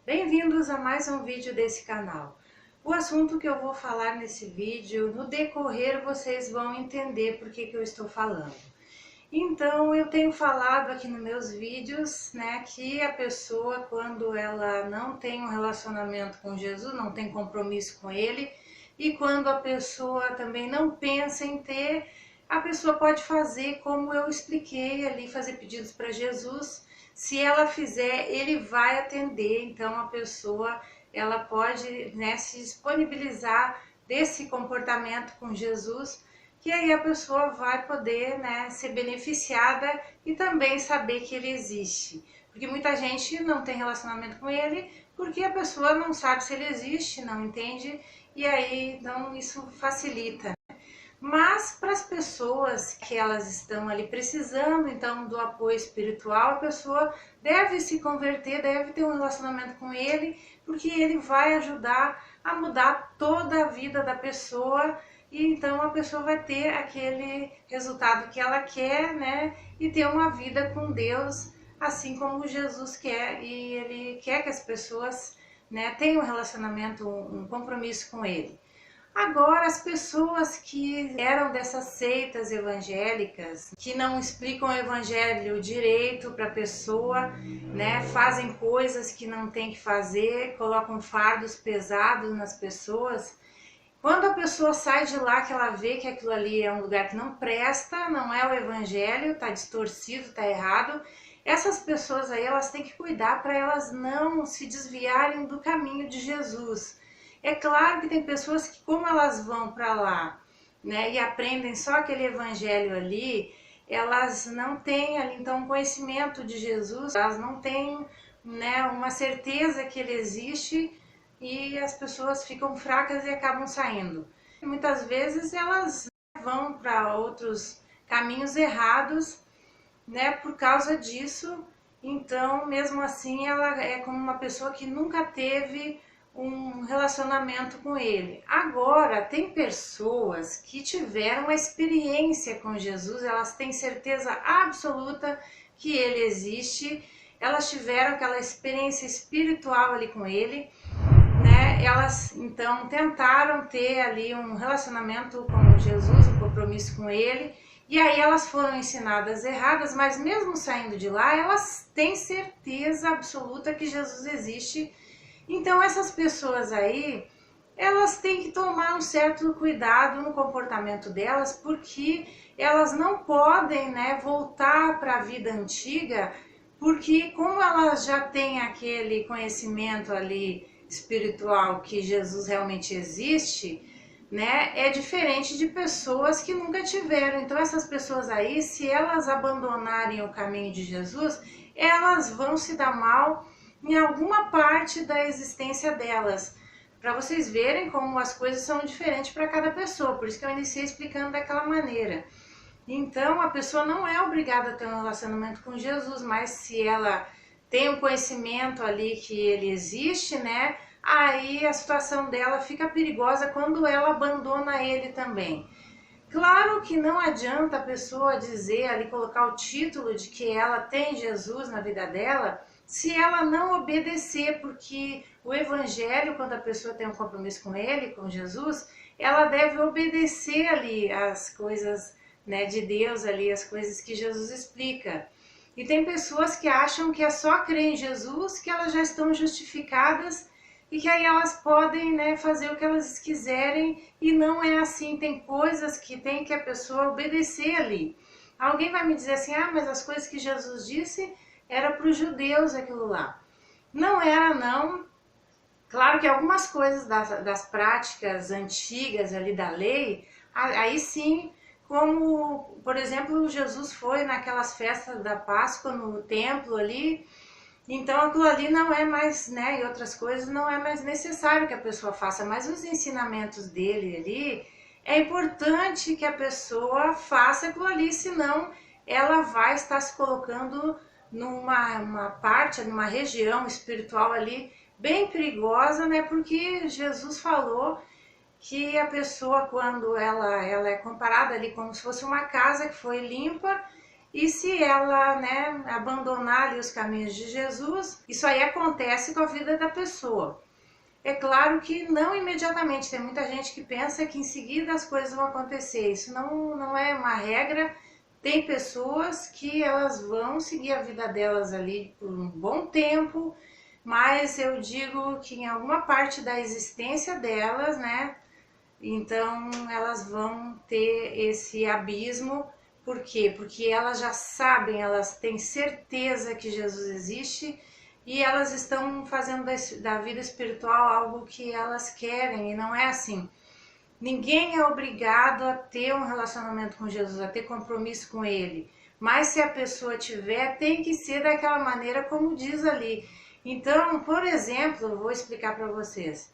Bem-vindos a mais um vídeo desse canal. O assunto que eu vou falar nesse vídeo, no decorrer vocês vão entender por que eu estou falando. Então, eu tenho falado aqui nos meus vídeos, né, que a pessoa, quando ela não tem um relacionamento com Jesus, não tem compromisso com Ele, e quando a pessoa também não pensa em ter, a pessoa pode fazer como eu expliquei ali, fazer pedidos para Jesus. Se ela fizer, Ele vai atender. Então, a pessoa ela pode, né, se disponibilizar desse comportamento com Jesus, que aí a pessoa vai poder, né, ser beneficiada e também saber que ele existe. Porque muita gente não tem relacionamento com ele porque a pessoa não sabe se ele existe, não entende, e aí então isso facilita. Mas para as pessoas que elas estão ali precisando então do apoio espiritual, a pessoa deve se converter, deve ter um relacionamento com ele, porque ele vai ajudar a mudar toda a vida da pessoa e então a pessoa vai ter aquele resultado que ela quer, né? E ter uma vida com Deus, assim como Jesus quer, e ele quer que as pessoas, né, tenham um relacionamento, um compromisso com ele. Agora, as pessoas que eram dessas seitas evangélicas, que não explicam o evangelho direito para a pessoa, né, fazem coisas que não tem que fazer, colocam fardos pesados nas pessoas. Quando a pessoa sai de lá, que ela vê que aquilo ali é um lugar que não presta, não é o evangelho, está distorcido, está errado, essas pessoas aí, elas têm que cuidar para elas não se desviarem do caminho de Jesus. É claro que tem pessoas que, como elas vão para lá, né, e aprendem só aquele evangelho ali, elas não têm ali então um conhecimento de Jesus, elas não têm, né, uma certeza que ele existe, e as pessoas ficam fracas e acabam saindo. E muitas vezes elas vão para outros caminhos errados, né, por causa disso. Então, mesmo assim, ela é como uma pessoa que nunca teve um relacionamento com ele. Agora, tem pessoas que tiveram uma experiência com Jesus, elas têm certeza absoluta que ele existe, elas tiveram aquela experiência espiritual ali com ele, né? Elas então tentaram ter ali um relacionamento com Jesus, um compromisso com ele, e aí elas foram ensinadas erradas, mas mesmo saindo de lá, elas têm certeza absoluta que Jesus existe. Então essas pessoas aí, elas têm que tomar um certo cuidado no comportamento delas, porque elas não podem, né, voltar para a vida antiga, porque como elas já têm aquele conhecimento ali espiritual que Jesus realmente existe, né, é diferente de pessoas que nunca tiveram. Então essas pessoas aí, se elas abandonarem o caminho de Jesus, elas vão se dar mal em alguma parte da existência delas, para vocês verem como as coisas são diferentes para cada pessoa. Por isso que eu iniciei explicando daquela maneira. Então, a pessoa não é obrigada a ter um relacionamento com Jesus, mas se ela tem um conhecimento ali que ele existe, né? Aí a situação dela fica perigosa quando ela abandona ele também. Claro que não adianta a pessoa dizer ali, colocar o título de que ela tem Jesus na vida dela, se ela não obedecer, porque o evangelho, quando a pessoa tem um compromisso com ele, com Jesus, ela deve obedecer ali as coisas, né, de Deus ali, as coisas que Jesus explica. E tem pessoas que acham que é só crer em Jesus que elas já estão justificadas e que aí elas podem, né, fazer o que elas quiserem, e não é assim. Tem coisas que tem que a pessoa obedecer ali. Alguém vai me dizer assim, ah, mas as coisas que Jesus disse era para os judeus aquilo lá. Não era não. Claro que algumas coisas das práticas antigas ali da lei, aí sim, como, por exemplo, Jesus foi naquelas festas da Páscoa no templo ali, então aquilo ali não é mais, né, e outras coisas não é mais necessário que a pessoa faça, mas os ensinamentos dele ali, é importante que a pessoa faça aquilo ali, senão ela vai estar se colocando numa uma parte, numa região espiritual ali bem perigosa, né, porque Jesus falou que a pessoa, quando ela é comparada ali como se fosse uma casa que foi limpa, E se ela, né, abandonar ali os caminhos de Jesus, isso aí acontece com a vida da pessoa. É claro que não imediatamente, tem muita gente que pensa que em seguida as coisas vão acontecer. Isso não é uma regra. Tem pessoas que elas vão seguir a vida delas ali por um bom tempo, mas eu digo que em alguma parte da existência delas, né, então elas vão ter esse abismo. Por quê? Porque elas já sabem, elas têm certeza que Jesus existe e elas estão fazendo da vida espiritual algo que elas querem, e não é assim. Ninguém é obrigado a ter um relacionamento com Jesus, a ter compromisso com Ele. Mas se a pessoa tiver, tem que ser daquela maneira como diz ali. Então, por exemplo, vou explicar para vocês.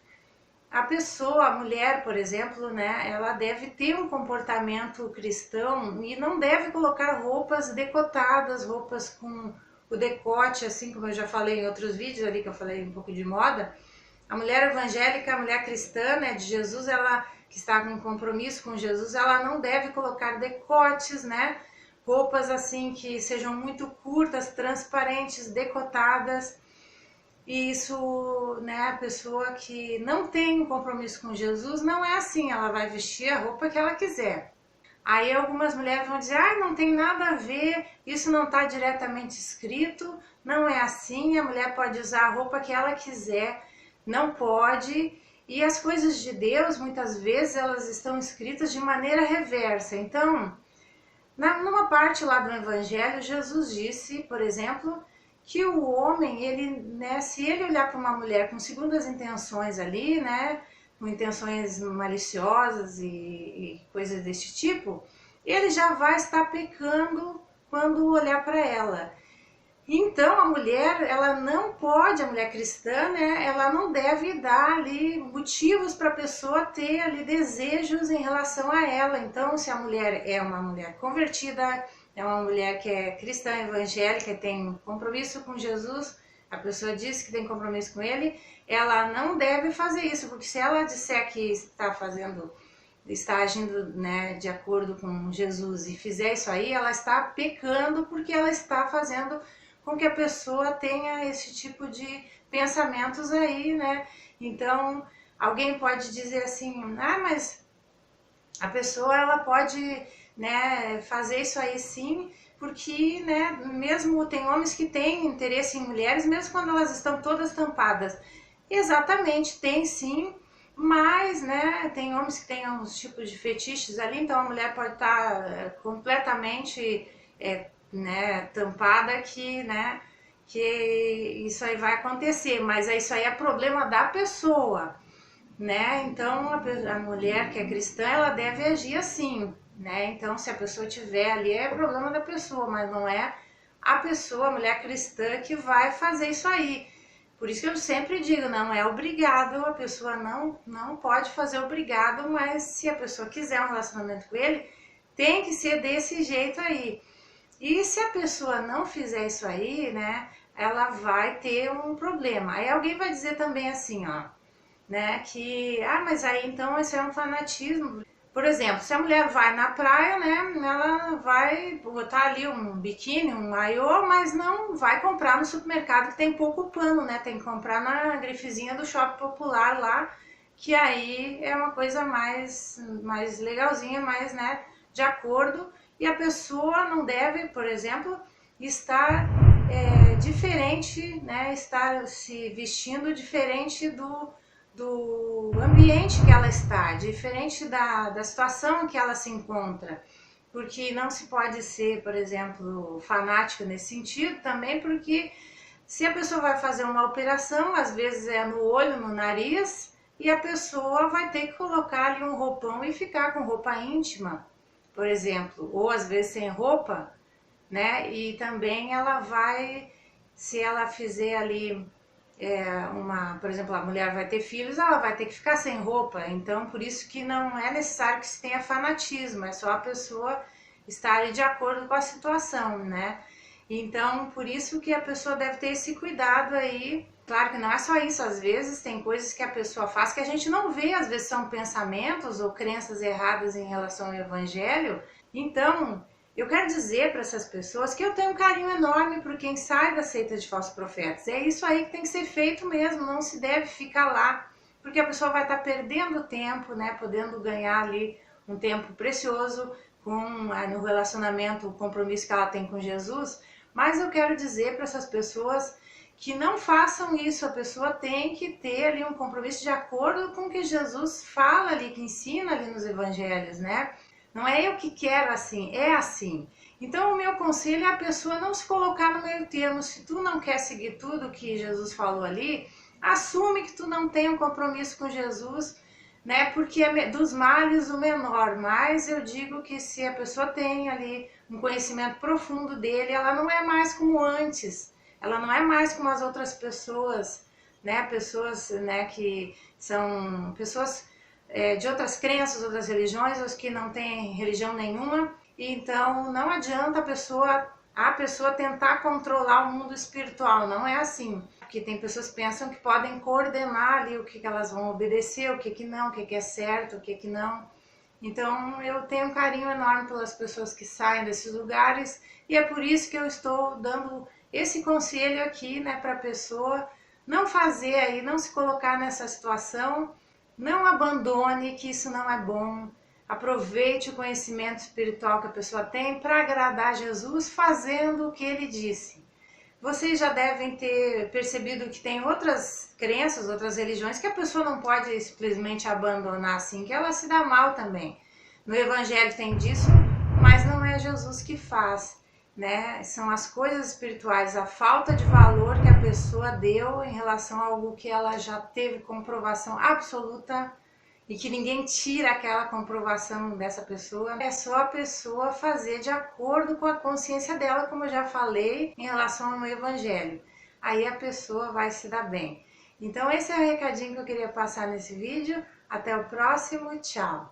A pessoa, a mulher, por exemplo, né, ela deve ter um comportamento cristão e não deve colocar roupas decotadas, roupas com o decote, assim como eu já falei em outros vídeos ali, que eu falei um pouco de moda. A mulher evangélica, a mulher cristã, né, de Jesus, ela que está com compromisso com Jesus, ela não deve colocar decotes, né, roupas assim que sejam muito curtas, transparentes, decotadas. E isso, né, a pessoa que não tem um compromisso com Jesus não é assim, ela vai vestir a roupa que ela quiser. Aí algumas mulheres vão dizer, ah, não tem nada a ver, isso não está diretamente escrito, não é assim, a mulher pode usar a roupa que ela quiser, não pode. E as coisas de Deus, muitas vezes, elas estão escritas de maneira reversa. Então, numa parte lá do Evangelho, Jesus disse, por exemplo, que o homem, ele, né, se ele olhar para uma mulher com segundas intenções ali, né, com intenções maliciosas e coisas desse tipo, ele já vai estar pecando quando olhar para ela. Então a mulher, ela não pode, a mulher cristã, né, ela não deve dar ali motivos para a pessoa ter ali desejos em relação a ela. Então, se a mulher é uma mulher convertida, é uma mulher que é cristã evangélica, tem compromisso com Jesus, a pessoa diz que tem compromisso com ele, ela não deve fazer isso, porque se ela disser que está agindo, né, de acordo com Jesus e fizer isso aí, ela está pecando porque ela está fazendo com que a pessoa tenha esse tipo de pensamentos aí, né? Então, alguém pode dizer assim, ah, mas a pessoa ela pode, né, fazer isso aí sim, porque, né, mesmo tem homens que têm interesse em mulheres, mesmo quando elas estão todas tampadas. Exatamente, tem sim, mas, né, tem homens que têm uns tipos de fetiches ali, então a mulher pode estar completamente, né, tampada que, né, que isso aí vai acontecer, mas isso aí é problema da pessoa, né? Então a mulher que é cristã, ela deve agir assim, né? Então se a pessoa tiver ali é problema da pessoa, mas não é a pessoa, a mulher cristã que vai fazer isso aí. Por isso que eu sempre digo, não é obrigado, a pessoa não pode fazer obrigado, mas se a pessoa quiser um relacionamento com ele, tem que ser desse jeito aí. E se a pessoa não fizer isso aí, né, ela vai ter um problema. Aí alguém vai dizer também assim, ó, né, que, ah, mas aí então isso é um fanatismo. Por exemplo, se a mulher vai na praia, né, ela vai botar ali um biquíni, um maiô, mas não vai comprar no supermercado que tem pouco pano, né, tem que comprar na grifezinha do shopping popular lá, que aí é uma coisa mais legalzinha, mais, né, de acordo. E a pessoa não deve, por exemplo, estar diferente, né, estar se vestindo diferente do ambiente que ela está, diferente da situação em que ela se encontra. Porque não se pode ser, por exemplo, fanático nesse sentido também, porque se a pessoa vai fazer uma operação, às vezes é no olho, no nariz, e a pessoa vai ter que colocar ali um roupão e ficar com roupa íntima, por exemplo, ou às vezes sem roupa, né? E também ela vai, se ela fizer ali por exemplo, a mulher vai ter filhos, ela vai ter que ficar sem roupa. Então, por isso que não é necessário que se tenha fanatismo, é só a pessoa estar ali de acordo com a situação, né? Então, por isso que a pessoa deve ter esse cuidado aí. Claro que não é só isso, às vezes tem coisas que a pessoa faz que a gente não vê, às vezes são pensamentos ou crenças erradas em relação ao evangelho. Então, Eu quero dizer para essas pessoas que eu tenho um carinho enorme por quem sai da seita de falsos profetas. É isso aí que tem que ser feito mesmo, não se deve ficar lá, porque a pessoa vai estar perdendo tempo, né, podendo ganhar ali um tempo precioso no relacionamento, o compromisso que ela tem com Jesus. Mas eu quero dizer para essas pessoas que não façam isso. A pessoa tem que ter ali um compromisso de acordo com o que Jesus fala ali, que ensina ali nos evangelhos, né? Não é eu que quero assim, é assim. Então o meu conselho é a pessoa não se colocar no meio termo. Se tu não quer seguir tudo que Jesus falou ali, assume que tu não tem um compromisso com Jesus, né? Porque é dos males o menor. Mas eu digo que se a pessoa tem ali um conhecimento profundo dele, ela não é mais como antes. Ela não é mais como as outras pessoas, né? Pessoas, né, que são pessoas de outras crenças, outras religiões, os que não têm religião nenhuma. Então não adianta a pessoa tentar controlar o mundo espiritual, não é assim. Porque tem pessoas que pensam que podem coordenar ali o que elas vão obedecer, o que não, o que é certo, o que não. Então eu tenho um carinho enorme pelas pessoas que saem desses lugares e é por isso que eu estou dando esse conselho aqui, né, para a pessoa não fazer aí, não se colocar nessa situação. Não abandone, que isso não é bom. Aproveite o conhecimento espiritual que a pessoa tem para agradar Jesus fazendo o que ele disse. Vocês já devem ter percebido que tem outras crenças, outras religiões que a pessoa não pode simplesmente abandonar assim, que ela se dá mal também. No Evangelho tem disso, mas não é Jesus que faz, né? São as coisas espirituais, a falta de valor que a pessoa deu em relação a algo que ela já teve comprovação absoluta e que ninguém tira aquela comprovação dessa pessoa. É só a pessoa fazer de acordo com a consciência dela, como eu já falei em relação ao Evangelho. Aí a pessoa vai se dar bem. Então esse é o recadinho que eu queria passar nesse vídeo. Até o próximo, tchau!